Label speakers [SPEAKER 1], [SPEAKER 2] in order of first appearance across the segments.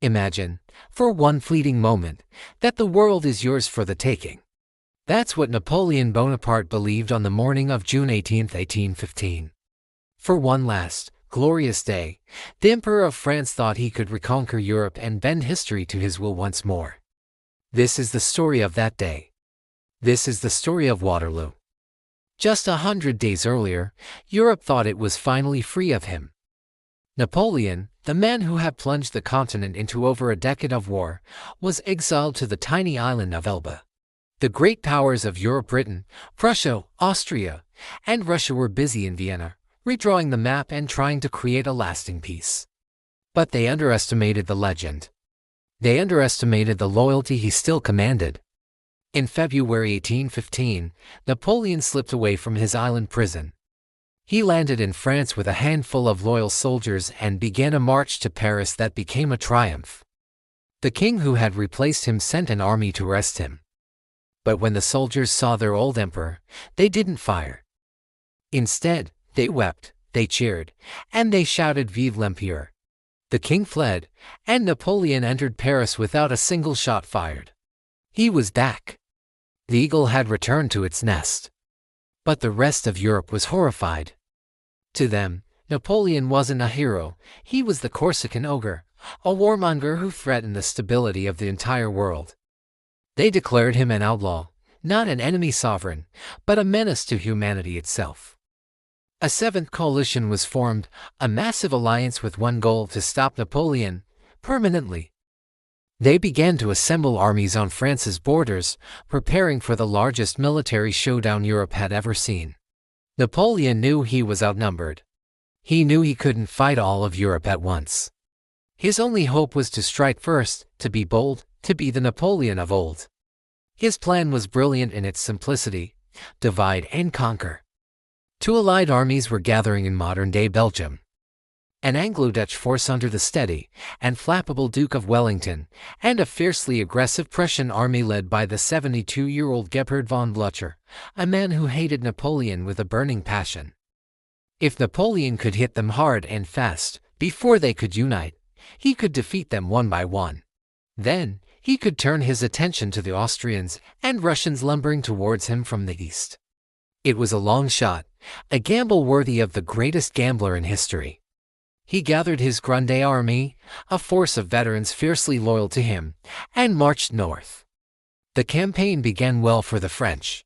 [SPEAKER 1] Imagine, for one fleeting moment, that the world is yours for the taking. That's what Napoleon Bonaparte believed on the morning of June 18, 1815. For one last, glorious day, the Emperor of France thought he could reconquer Europe and bend history to his will once more. This is the story of that day. This is the story of Waterloo. Just 100 days earlier, Europe thought it was finally free of him. Napoleon, the man who had plunged the continent into over a decade of war, was exiled to the tiny island of Elba. The great powers of Europe, Britain, Prussia, Austria, and Russia were busy in Vienna, redrawing the map and trying to create a lasting peace. But they underestimated the legend. They underestimated the loyalty he still commanded. In February 1815, Napoleon slipped away from his island prison. He landed in France with a handful of loyal soldiers and began a march to Paris that became a triumph. The king who had replaced him sent an army to arrest him. But when the soldiers saw their old emperor, they didn't fire. Instead, they wept, they cheered, and they shouted "Vive l'Empereur!" The king fled, and Napoleon entered Paris without a single shot fired. He was back. The eagle had returned to its nest. But the rest of Europe was horrified. To them, Napoleon wasn't a hero, he was the Corsican ogre, a warmonger who threatened the stability of the entire world. They declared him an outlaw, not an enemy sovereign, but a menace to humanity itself. A seventh coalition was formed, a massive alliance with one goal: to stop Napoleon, permanently. They began to assemble armies on France's borders, preparing for the largest military showdown Europe had ever seen. Napoleon knew he was outnumbered. He knew he couldn't fight all of Europe at once. His only hope was to strike first, to be bold, to be the Napoleon of old. His plan was brilliant in its simplicity: divide and conquer. Two allied armies were gathering in modern-day Belgium. An Anglo-Dutch force under the steady and flappable Duke of Wellington, and a fiercely aggressive Prussian army led by the 72-year-old Gebhard von Blücher, a man who hated Napoleon with a burning passion. If Napoleon could hit them hard and fast, before they could unite, he could defeat them one by one. Then, he could turn his attention to the Austrians and Russians lumbering towards him from the east. It was a long shot, a gamble worthy of the greatest gambler in history. He gathered his Grande Army, a force of veterans fiercely loyal to him, and marched north. The campaign began well for the French.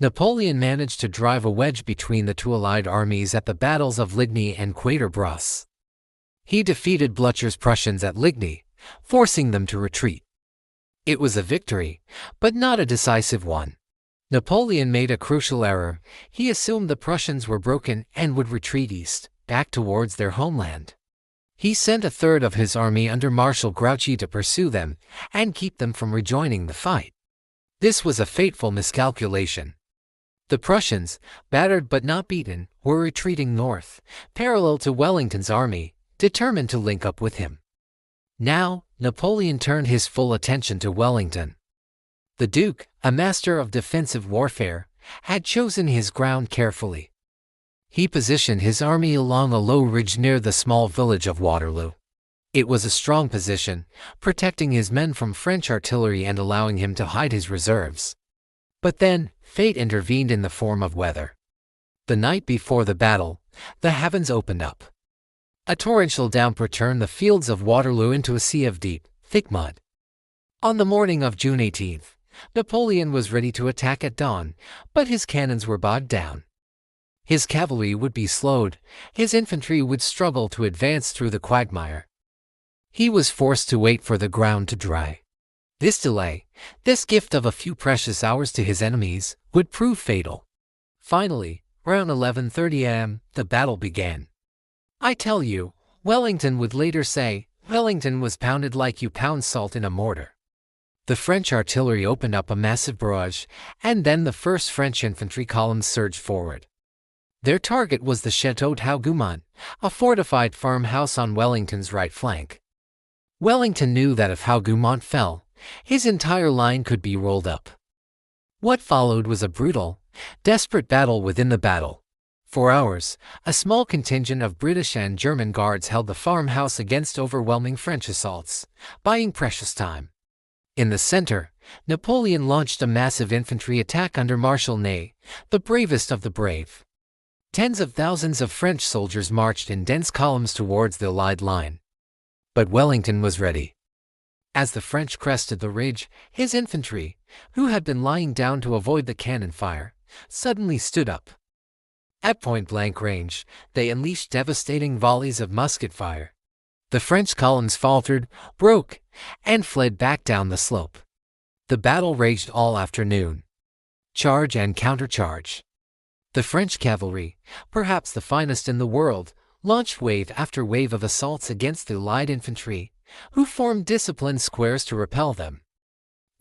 [SPEAKER 1] Napoleon managed to drive a wedge between the two allied armies at the battles of Ligny and Quatre-Bras. He defeated Blücher's Prussians at Ligny, forcing them to retreat. It was a victory, but not a decisive one. Napoleon made a crucial error: he assumed the Prussians were broken and would retreat east, back towards their homeland. He sent a third of his army under Marshal Grouchy to pursue them and keep them from rejoining the fight. This was a fateful miscalculation. The Prussians, battered but not beaten, were retreating north, parallel to Wellington's army, determined to link up with him. Now, Napoleon turned his full attention to Wellington. The Duke, a master of defensive warfare, had chosen his ground carefully. He positioned his army along a low ridge near the small village of Waterloo. It was a strong position, protecting his men from French artillery and allowing him to hide his reserves. But then, fate intervened in the form of weather. The night before the battle, the heavens opened up. A torrential downpour turned the fields of Waterloo into a sea of deep, thick mud. On the morning of June 18th, Napoleon was ready to attack at dawn, but his cannons were bogged down. His cavalry would be slowed, his infantry would struggle to advance through the quagmire. He was forced to wait for the ground to dry. This delay, this gift of a few precious hours to his enemies, would prove fatal. Finally, around 11:30 a.m., the battle began. I tell you, Wellington would later say, Wellington was pounded like you pound salt in a mortar. The French artillery opened up a massive barrage, and then the first French infantry columns surged forward. Their target was the Château d'Hougoumont, a fortified farmhouse on Wellington's right flank. Wellington knew that if Hougoumont fell, his entire line could be rolled up. What followed was a brutal, desperate battle within the battle. For hours, a small contingent of British and German guards held the farmhouse against overwhelming French assaults, buying precious time. In the center, Napoleon launched a massive infantry attack under Marshal Ney, the bravest of the brave. Tens of thousands of French soldiers marched in dense columns towards the Allied line. But Wellington was ready. As the French crested the ridge, his infantry, who had been lying down to avoid the cannon fire, suddenly stood up. At point-blank range, they unleashed devastating volleys of musket fire. The French columns faltered, broke, and fled back down the slope. The battle raged all afternoon. Charge and countercharge. The French cavalry, perhaps the finest in the world, launched wave after wave of assaults against the Allied infantry, who formed disciplined squares to repel them.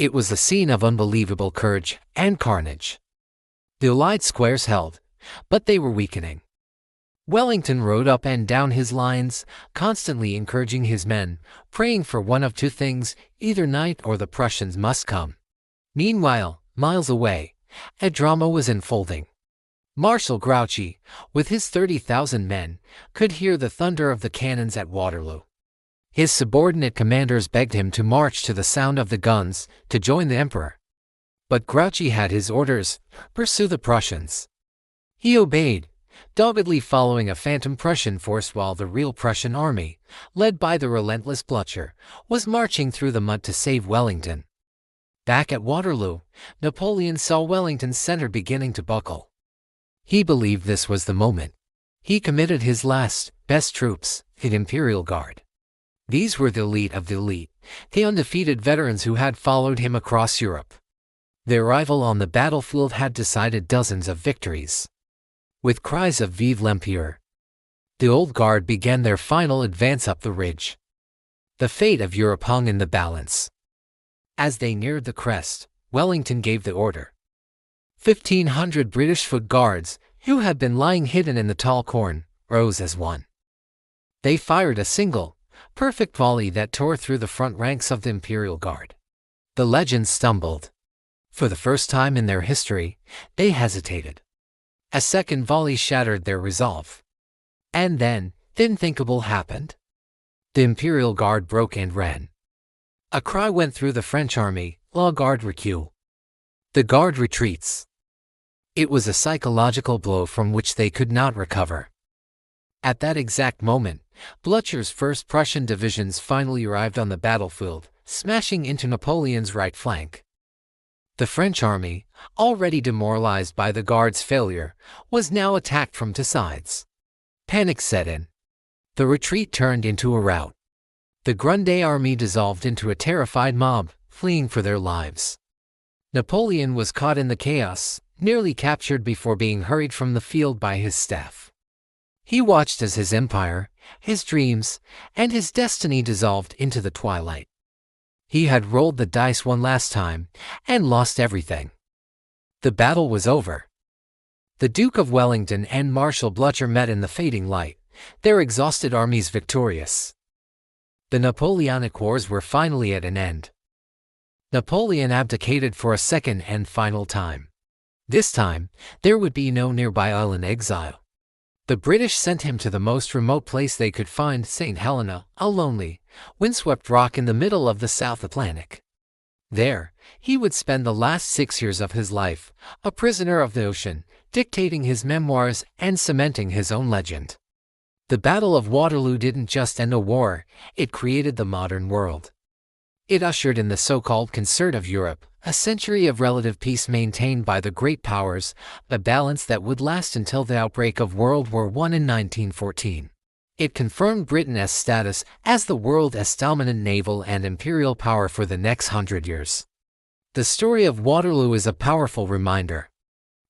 [SPEAKER 1] It was a scene of unbelievable courage and carnage. The Allied squares held, but they were weakening. Wellington rode up and down his lines, constantly encouraging his men, praying for one of two things: either night or the Prussians must come. Meanwhile, miles away, a drama was unfolding. Marshal Grouchy, with his 30,000 men, could hear the thunder of the cannons at Waterloo. His subordinate commanders begged him to march to the sound of the guns, to join the emperor. But Grouchy had his orders: pursue the Prussians. He obeyed, doggedly following a phantom Prussian force while the real Prussian army, led by the relentless Blücher, was marching through the mud to save Wellington. Back at Waterloo, Napoleon saw Wellington's center beginning to buckle. He believed this was the moment. He committed his last, best troops, the Imperial Guard. These were the elite of the elite, the undefeated veterans who had followed him across Europe. Their arrival on the battlefield had decided dozens of victories. With cries of Vive l'Empire, the Old Guard began their final advance up the ridge. The fate of Europe hung in the balance. As they neared the crest, Wellington gave the order. 1,500 British foot guards, who had been lying hidden in the tall corn, rose as one. They fired a single, perfect volley that tore through the front ranks of the Imperial Guard. The legends stumbled. For the first time in their history, they hesitated. A second volley shattered their resolve. And then, the unthinkable happened. The Imperial Guard broke and ran. A cry went through the French army: "La Garde recule." The Guard retreats. It was a psychological blow from which they could not recover. At that exact moment, Blücher's 1st Prussian divisions finally arrived on the battlefield, smashing into Napoleon's right flank. The French army, already demoralized by the Guard's failure, was now attacked from two sides. Panic set in. The retreat turned into a rout. The Grande Army dissolved into a terrified mob, fleeing for their lives. Napoleon was caught in the chaos, nearly captured before being hurried from the field by his staff. He watched as his empire, his dreams, and his destiny dissolved into the twilight. He had rolled the dice one last time, and lost everything. The battle was over. The Duke of Wellington and Marshal Blücher met in the fading light, their exhausted armies victorious. The Napoleonic Wars were finally at an end. Napoleon abdicated for a second and final time. This time, there would be no nearby island exile. The British sent him to the most remote place they could find, St. Helena, a lonely, windswept rock in the middle of the South Atlantic. There, he would spend the last 6 years of his life, a prisoner of the ocean, dictating his memoirs and cementing his own legend. The Battle of Waterloo didn't just end a war, it created the modern world. It ushered in the so-called concert of Europe, a century of relative peace maintained by the great powers, a balance that would last until the outbreak of World War I in 1914. It confirmed Britain's status as the world's dominant naval and imperial power for the next 100 years. The story of Waterloo is a powerful reminder.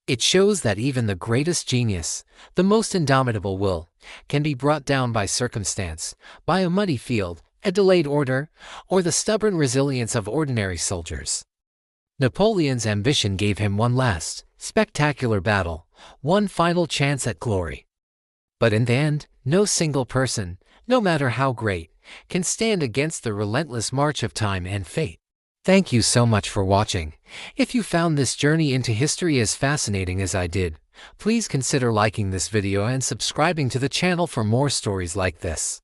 [SPEAKER 1] It shows that even the greatest genius, the most indomitable will, can be brought down by circumstance, by a muddy field, a delayed order, or the stubborn resilience of ordinary soldiers. Napoleon's ambition gave him one last, spectacular battle, one final chance at glory. But in the end, no single person, no matter how great, can stand against the relentless march of time and fate. Thank you so much for watching. If you found this journey into history as fascinating as I did, please consider liking this video and subscribing to the channel for more stories like this.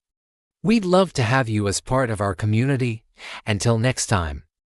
[SPEAKER 1] We'd love to have you as part of our community. Until next time.